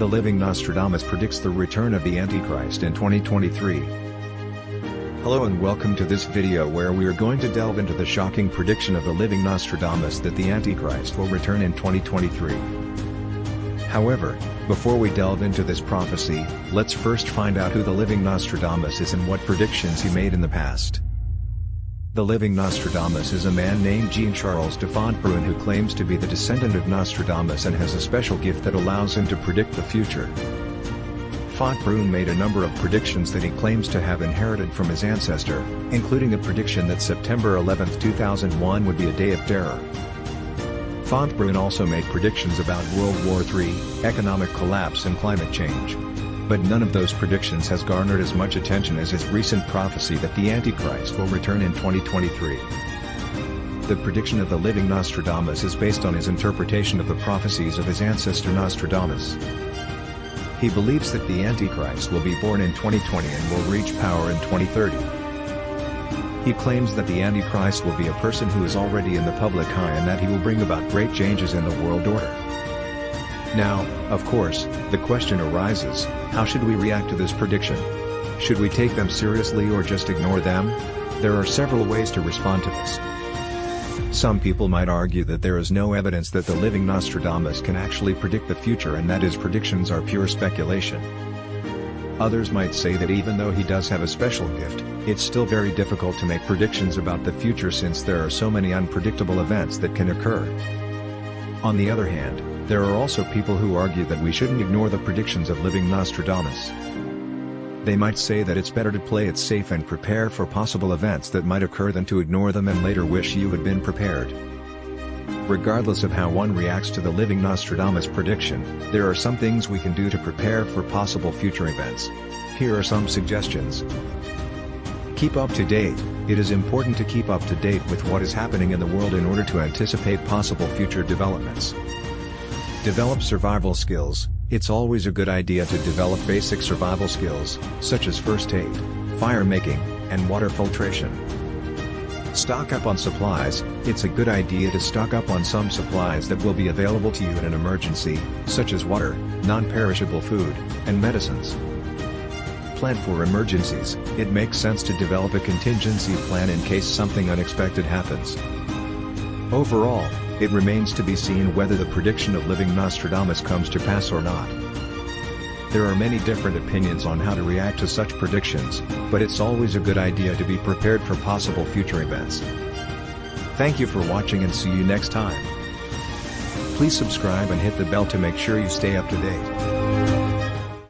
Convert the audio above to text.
The living Nostradamus predicts the return of the Antichrist in 2023. Hello and welcome to this video where we are going to delve into the shocking prediction of the living Nostradamus that the Antichrist will return in 2023. However, before we delve into this prophecy, let's first find out who the living Nostradamus is and what predictions he made in the past. The living Nostradamus is a man named Jean-Charles de Fontbrun who claims to be the descendant of Nostradamus and has a special gift that allows him to predict the future. Fontbrun made a number of predictions that he claims to have inherited from his ancestor, including a prediction that September 11, 2001 would be a day of terror. Fontbrun also made predictions about World War III, economic collapse and climate change. But none of those predictions has garnered as much attention as his recent prophecy that the Antichrist will return in 2023. The prediction of the living Nostradamus is based on his interpretation of the prophecies of his ancestor Nostradamus. He believes that the Antichrist will be born in 2020 and will reach power in 2030. He claims that the Antichrist will be a person who is already in the public eye and that he will bring about great changes in the world order. Now, of course, the question arises, how should we react to this prediction? Should we take them seriously or just ignore them? There are several ways to respond to this. Some people might argue that there is no evidence that the living Nostradamus can actually predict the future and that his predictions are pure speculation. Others might say that even though he does have a special gift, it's still very difficult to make predictions about the future since there are so many unpredictable events that can occur. On the other hand, there are also people who argue that we shouldn't ignore the predictions of living Nostradamus. They might say that it's better to play it safe and prepare for possible events that might occur than to ignore them and later wish you had been prepared. Regardless of how one reacts to the living Nostradamus prediction, there are some things we can do to prepare for possible future events. Here are some suggestions. Keep up to date. It is important to keep up to date with what is happening in the world in order to anticipate possible future developments. Develop survival skills. It's always a good idea to develop basic survival skills, such as first aid, fire making, and water filtration. Stock up on supplies. It's a good idea to stock up on some supplies that will be available to you in an emergency, such as water, non-perishable food, and medicines. Plan for emergencies. It makes sense to develop a contingency plan in case something unexpected happens. Overall, it remains to be seen whether the prediction of living Nostradamus comes to pass or not. There are many different opinions on how to react to such predictions, but it's always a good idea to be prepared for possible future events. Thank you for watching and see you next time. Please subscribe and hit the bell to make sure you stay up to date.